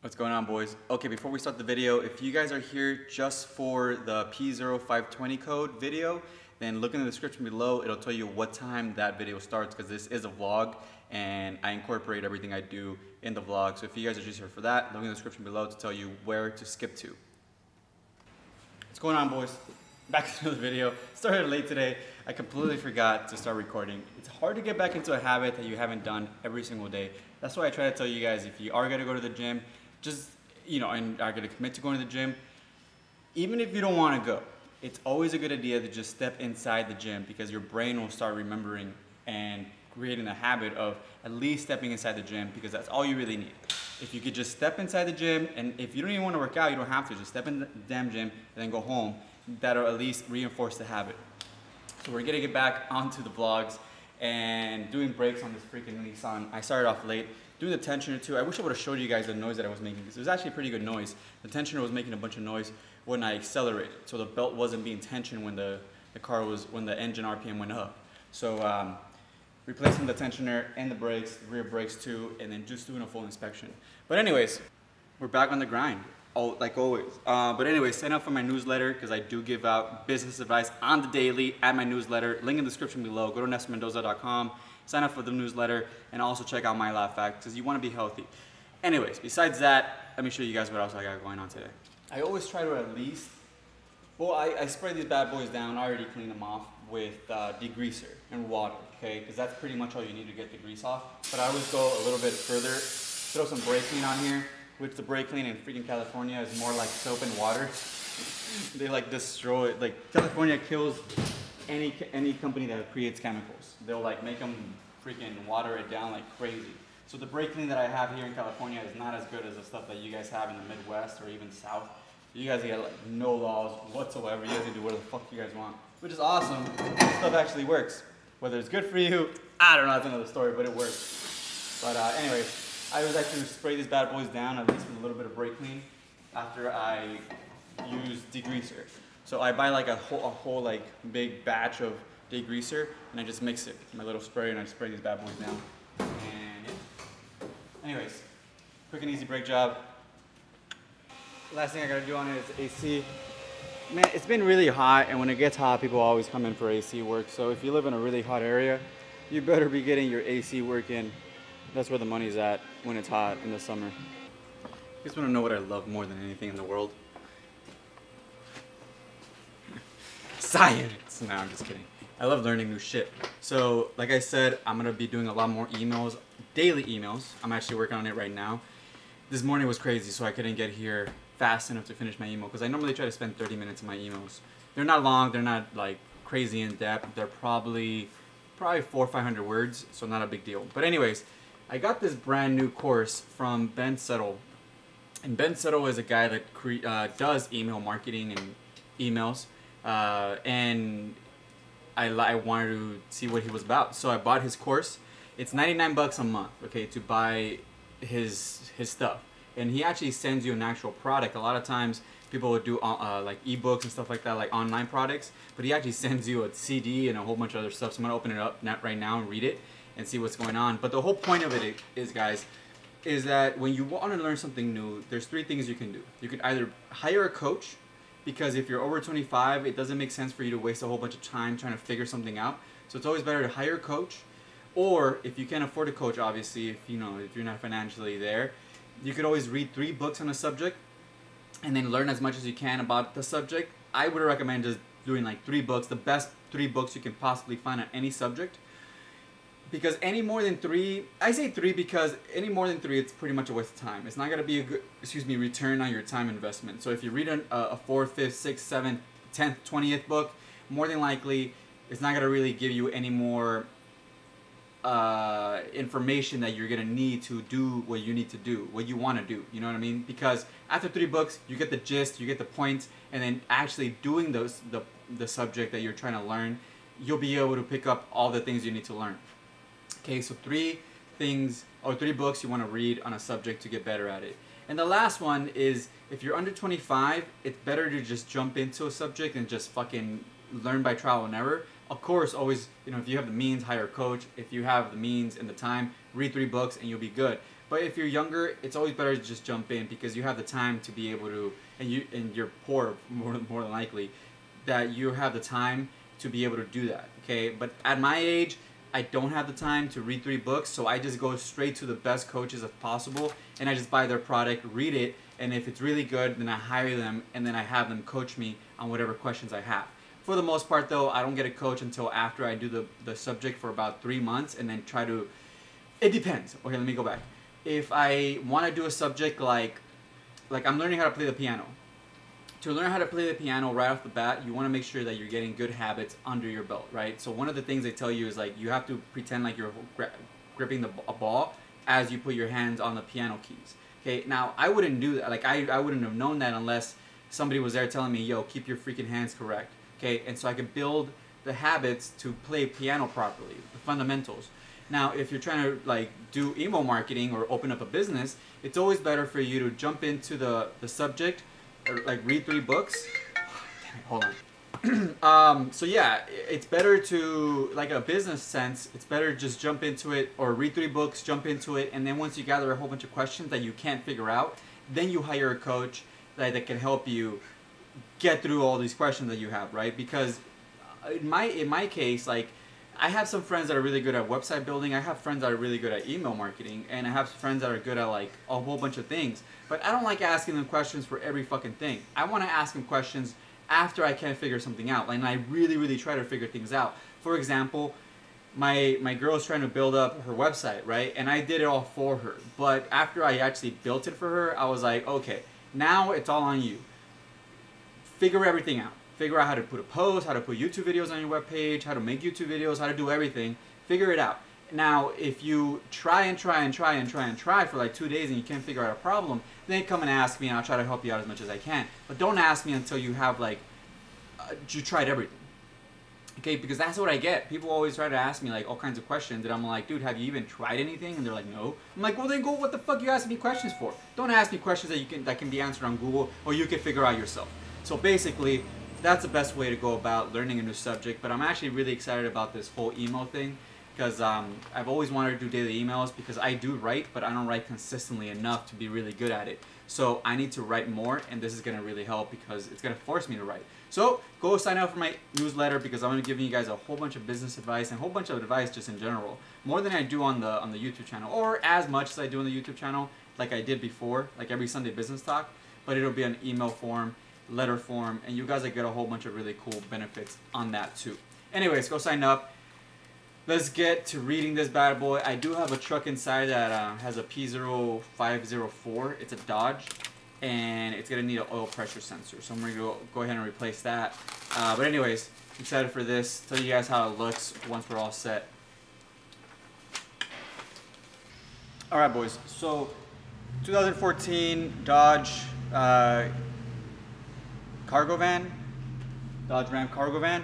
What's going on, boys? Okay, before we start the video, if you guys are here just for the p0520 code video, then look in the description below. It'll tell you what time that video starts, because this is a vlog and I incorporate everything I do in the vlog. So if you guys are just here for that, look in the description below to tell you where to skip to. What's going on, boys? Back to the video. Started late today. I completely forgot to start recording. It's hard to get back into a habit that you haven't done every single day. That's why I try to tell you guys, if you are gonna go to the gym, just, and are gonna commit to going to the gym, even if you don't wanna go, it's always a good idea to just step inside the gym, because your brain will start remembering and creating a habit of at least stepping inside the gym, because that's all you really need. If you could just step inside the gym, and if you don't even want to work out, you don't have to, just step in the damn gym and then go home. That'll at least reinforce the habit. So we're gonna get back onto the vlogs and doing brakes on this freaking Nissan. I started off late, doing the tensioner too. I wish I would have showed you guys the noise that I was making, because it was actually a pretty good noise. The tensioner was making a bunch of noise when I accelerated, so the belt wasn't being tensioned when the engine RPM went up. So replacing the tensioner and the brakes, the rear brakes too, and then just doing a full inspection. But anyways, we're back on the grind, like always. But anyways, sign up for my newsletter, because I do give out business advice on the daily at my newsletter. Link in the description below. Go to NestorMendoza.com, sign up for the newsletter, and also check out My Life Facts, because you want to be healthy. Anyways, besides that, let me show you guys what else I got going on today. I always try to at least, I spray these bad boys down. I already cleaned them off with degreaser and water, okay? Because that's pretty much all you need to get the grease off. But I always go a little bit further, throw some brake clean on here, which the brake clean in freaking California is more like soap and water. They like destroy it. Like, California kills any company that creates chemicals. They'll like make them freaking water it down like crazy. So the brake clean that I have here in California is not as good as the stuff that you guys have in the Midwest or even South. You guys get like no laws whatsoever. You guys can do whatever the fuck you guys want, which is awesome. This stuff actually works. Whether it's good for you, I don't know, that's another story, but it works. But anyways, I always like to spray these bad boys down, at least with a little bit of brake clean, after I use degreaser. So I buy like a whole like big batch of degreaser, and I just mix it with my little sprayer, and I spray these bad boys down. And yeah. Anyways, quick and easy brake job. Last thing I gotta do on it is AC. Man, it's been really hot, and when it gets hot, people always come in for AC work. So if you live in a really hot area, you better be getting your AC work in. That's where the money's at when it's hot in the summer. You guys wanna know what I love more than anything in the world? Science! No, I'm just kidding. I love learning new shit. So, like I said, I'm gonna be doing a lot more emails, daily emails. I'm actually working on it right now. This morning was crazy, so I couldn't get here fast enough to finish my email, because I normally try to spend 30 minutes in my emails. They're not long, they're not like crazy in depth. They're probably 400 or 500 words, so not a big deal. But anyways, I got this brand new course from Ben Settle. And Ben Settle is a guy that does email marketing and emails. And I wanted to see what he was about. So I bought his course. It's 99 bucks a month, okay, to buy his stuff. And he actually sends you an actual product. A lot of times people would do like ebooks and stuff like that, like online products, but he actually sends you a CD and a whole bunch of other stuff. So I'm gonna open it up right now and read it and see what's going on. But the whole point of it is, guys, is that when you want to learn something new, there's three things you can do. You can either hire a coach, because if you're over 25, it doesn't make sense for you to waste a whole bunch of time trying to figure something out. So it's always better to hire a coach. Or if you can't afford a coach, obviously, if you're not financially there, you could always read 3 books on a subject and then learn as much as you can about the subject. I would recommend just doing like 3 books, the best 3 books you can possibly find on any subject. Because any more than 3, I say 3 because any more than 3, it's pretty much a waste of time. It's not going to be a good, return on your time investment. So if you read a 4th, 5th, 6th, 7th, 10th, 20th book, more than likely, it's not going to really give you any more information that you're gonna need to do what you need to do, what you want to do. You know what I mean? Because after 3 books, you get the gist, you get the points, and then actually doing the subject that you're trying to learn, you'll be able to pick up all the things you need to learn. Okay, so 3 books you want to read on a subject to get better at it. And the last one is, if you're under 25, it's better to just jump into a subject and just fucking learn by trial and error. Of course, always, if you have the means, hire a coach. If you have the means and the time, read 3 books and you'll be good. But if you're younger, it's always better to just jump in because you have the time to be able to, and you're poor more than likely, that you have the time to be able to do that. Okay, but at my age, I don't have the time to read 3 books, so I just go straight to the best coaches if possible, and I just buy their product, read it, and if it's really good, then I hire them, and then I have them coach me on whatever questions I have. For the most part though, I don't get a coach until after I do the subject for about 3 months, and then try to, it depends. Okay, let me go back. If I want to do a subject like I'm learning how to play the piano. To learn how to play the piano right off the bat, you want to make sure that you're getting good habits under your belt, right? So one of the things they tell you is like you have to pretend like you're gripping a ball as you put your hands on the piano keys. Okay, now I wouldn't do that. Like I wouldn't have known that unless somebody was there telling me, yo, keep your freaking hands correct. Okay, and so I could build the habits to play piano properly, the fundamentals. Now, if you're trying to like do email marketing or open up a business, it's always better for you to jump into the subject, or like read 3 books. Damn it, hold on. So yeah, it's better to, like a business sense, it's better just jump into it or read 3 books, jump into it, and then once you gather a whole bunch of questions that you can't figure out, then you hire a coach that can help you get through all these questions that you have, right? Because in my case, like I have some friends that are really good at website building, I have friends that are really good at email marketing, and I have friends that are good at like a whole bunch of things. But I don't like asking them questions for every fucking thing. I want to ask them questions after I can figure something out, and I really try to figure things out. For example, my girl's trying to build up her website, right? And I did it all for her. But after I actually built it for her, I was like, okay, now it's all on you. Figure everything out. Figure out how to put a post, how to put YouTube videos on your webpage, how to make YouTube videos, how to do everything. Figure it out. Now, if you try for like 2 days and you can't figure out a problem, then come and ask me and I'll try to help you out as much as I can. But don't ask me until you have like, you tried everything. Okay, because that's what I get. People always try to ask me like all kinds of questions and I'm like, dude, have you even tried anything? And they're like, no. I'm like, well then go, what the fuck you asking me questions for? Don't ask me questions that can be answered on Google or you can figure out yourself. So basically, that's the best way to go about learning a new subject. But I'm actually really excited about this whole email thing because I've always wanted to do daily emails because I do write, but I don't write consistently enough to be really good at it. So I need to write more, and this is going to really help because it's going to force me to write. So go sign up for my newsletter because I'm going to give you guys a whole bunch of business advice and a whole bunch of advice just in general. More than I do on the YouTube channel, or as much as I do on the YouTube channel like I did before, like every Sunday business talk, but it'll be an email form, letter form, and you guys will get a whole bunch of really cool benefits on that too. Anyways, go sign up. Let's get to reading this bad boy. I do have a truck inside that has a p0504. It's a Dodge, and it's gonna need an oil pressure sensor. So I'm gonna go ahead and replace that. But anyways, excited for this. Tell you guys how it looks once we're all set. All right, boys. So 2014 Dodge cargo van, Dodge Ram cargo van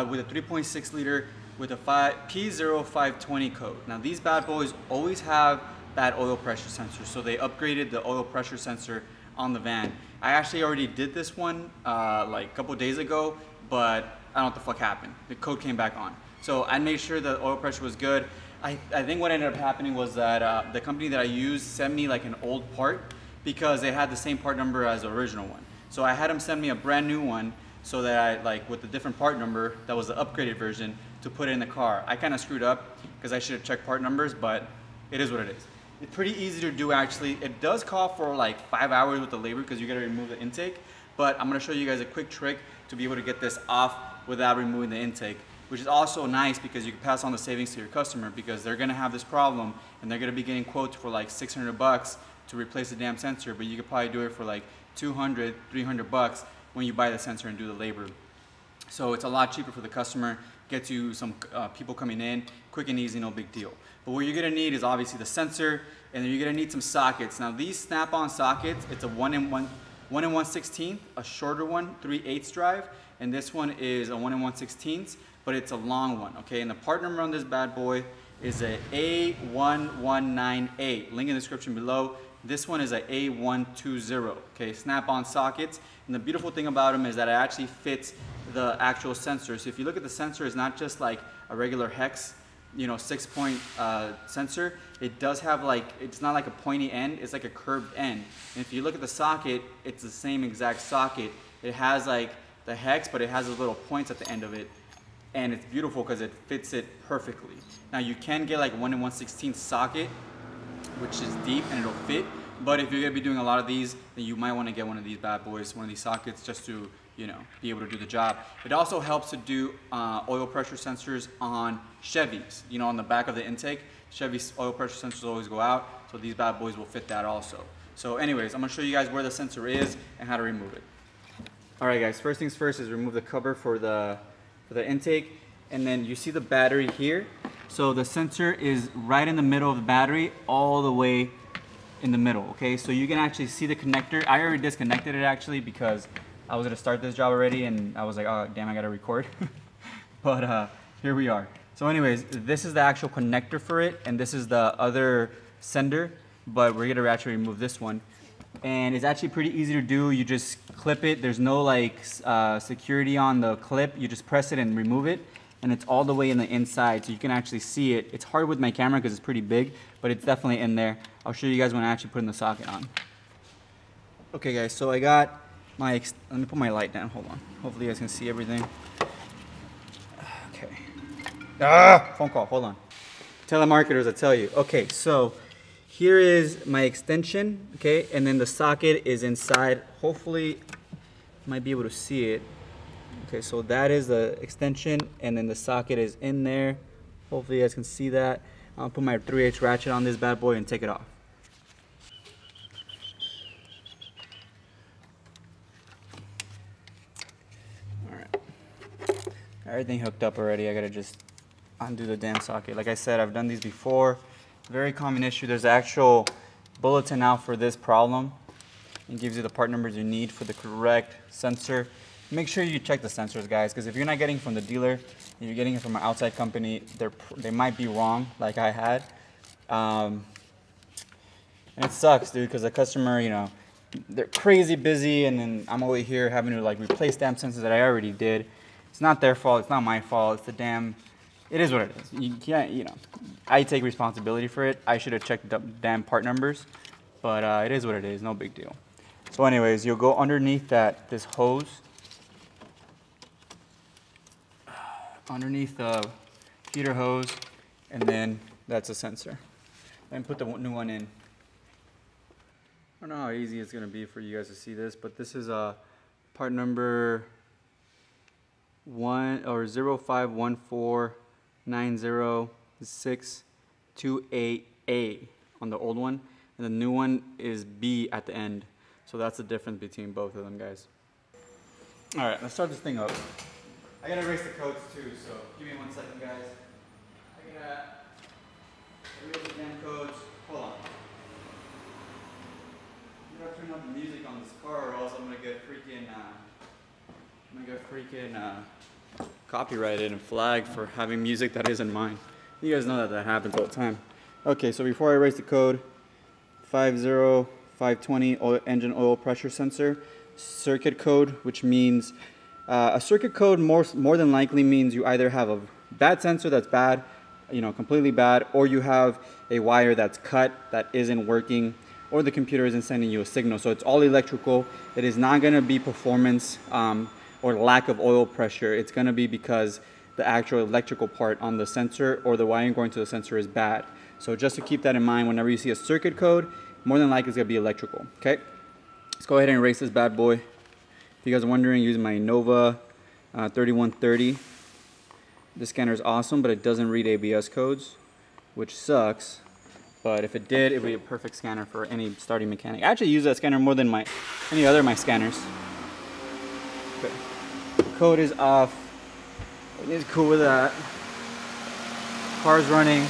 with a 3.6 liter with a p0520 code. Now these bad boys always have that oil pressure sensor, so they upgraded the oil pressure sensor on the van. I actually already did this one like a couple days ago, but I don't know what the fuck happened. The code came back on. So I made sure the oil pressure was good. I think what ended up happening was that the company that I used sent me like an old part because they had the same part number as the original one. So I had them send me a brand new one so that I, like with the different part number, that was the upgraded version, to put it in the car. I kind of screwed up because I should have checked part numbers, but it is what it is. It's pretty easy to do actually. It does call for like 5 hours with the labor because you gotta remove the intake, but I'm gonna show you guys a quick trick to be able to get this off without removing the intake, which is also nice because you can pass on the savings to your customer because they're gonna have this problem and they're gonna be getting quotes for like 600 bucks to replace the damn sensor, but you could probably do it for like 200, 300 bucks when you buy the sensor and do the labor. So it's a lot cheaper for the customer, gets you some people coming in, quick and easy, no big deal. But what you're gonna need is obviously the sensor, and then you're gonna need some sockets. Now these snap-on sockets, it's a 1 and 1/16, a shorter one, 3/8 drive, and this one is a 1 and 1/16, but it's a long one, okay? And the part number on this bad boy is a A1198, link in the description below. This one is a A120, okay? Snap-on sockets, and the beautiful thing about them is that it actually fits the actual sensor. So if you look at the sensor, it's not just like a regular hex 6-point sensor, it does have like, it's not like a pointy end, it's like a curved end. And if you look at the socket, it's the same exact socket. It has like the hex, but it has those little points at the end of it. And it's beautiful because it fits it perfectly. Now you can get like 1 1/16 socket, which is deep and it'll fit. But if you're gonna be doing a lot of these, then you might want to get one of these bad boys, one of these sockets, just to be able to do the job. It also helps to do oil pressure sensors on Chevys. On the back of the intake, Chevy's oil pressure sensors always go out, so these bad boys will fit that also. So anyways, I'm gonna show you guys where the sensor is and how to remove it. All right guys, first things first is remove the cover for the intake, and then you see the battery here. So the sensor is right in the middle of the battery, all the way in the middle, okay? So you can actually see the connector. I already disconnected it actually because I was gonna start this job already and I was like, oh damn, I gotta record. But here we are. So anyways, this is the actual connector for it, and this is the other sender, but we're gonna actually remove this one. And it's actually pretty easy to do. You just clip it. There's no like security on the clip. You just press it and remove it, and it's all the way in the inside, so you can actually see it. It's hard with my camera because it's pretty big, but it's definitely in there. I'll show you guys when I actually put in the socket on. Okay guys, so I got my, let me put my light down, hold on. Hopefully you guys can see everything. Okay. Phone call, hold on. Telemarketers, I tell you. Okay, so here is my extension, okay, and then the socket is inside. Hopefully, you might be able to see it. Okay, so that is the extension, and then the socket is in there. Hopefully you guys can see that. I'll put my 3/8 ratchet on this bad boy and take it off. All right, everything hooked up already. I gotta just undo the damn socket. Like I said, I've done these before. Very common issue. There's an actual bulletin out for this problem. It gives you the part numbers you need for the correct sensor. Make sure you check the sensors, guys, because if you're not getting from the dealer, and you're getting it from an outside company, they might be wrong, like I had. And it sucks, dude, because the customer, they're crazy busy, and then I'm over here having to like replace damn sensors that I already did. It's not their fault. It's not my fault. It's the damn. It is what it is. You can't, I take responsibility for it. I should have checked the damn part numbers, but it is what it is. No big deal. So anyways, you'll go underneath this hose, underneath the feeder hose, and then that's a sensor. Then put the new one in. I don't know how easy it's gonna be for you guys to see this, but this is part number 051490628A on the old one, and the new one is B at the end. So that's the difference between both of them, guys. All right, let's start this thing up. I gotta erase the codes too, so give me 1 second, guys. I gotta erase the damn codes. Hold on. I'm gonna turn up the music on this car, or else I'm gonna get freaking copyrighted and flagged for having music that isn't mine. You guys know that happens all the time. Okay, so before I erase the code, 50520 engine oil pressure sensor, circuit code, which means a circuit code more than likely means you either have a bad sensor that's bad, completely bad, or you have a wire that's cut that isn't working, or the computer isn't sending you a signal. So it's all electrical. It is not going to be performance or lack of oil pressure. It's going to be because the actual electrical part on the sensor or the wiring going to the sensor is bad. So just to keep that in mind, whenever you see a circuit code, more than likely it's going to be electrical. Okay, let's go ahead and erase this bad boy. If you guys are wondering, using my Nova 3130. This scanner is awesome, but it doesn't read ABS codes, which sucks. But if it did, it would be a perfect scanner for any starting mechanic. I actually use that scanner more than any other of my scanners. Okay. Code is off. It's cool with that. Car's running.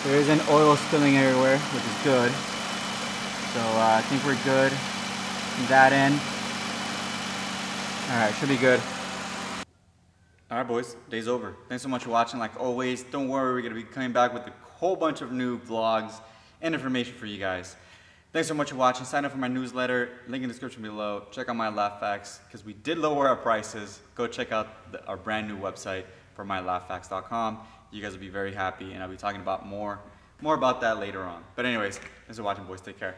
There isn't oil spilling everywhere, which is good. So I think we're good from that end. Alright, should be good. Alright boys, day's over. Thanks so much for watching. Like always, don't worry, we're going to be coming back with a whole bunch of new vlogs and information for you guys. Thanks so much for watching. Sign up for my newsletter, link in the description below. Check out my laugh facts, because we did lower our prices. Go check out our brand new website for mylaughfacts.com. You guys will be very happy, and I'll be talking about more about that later on. But anyways, thanks for watching, boys. Take care.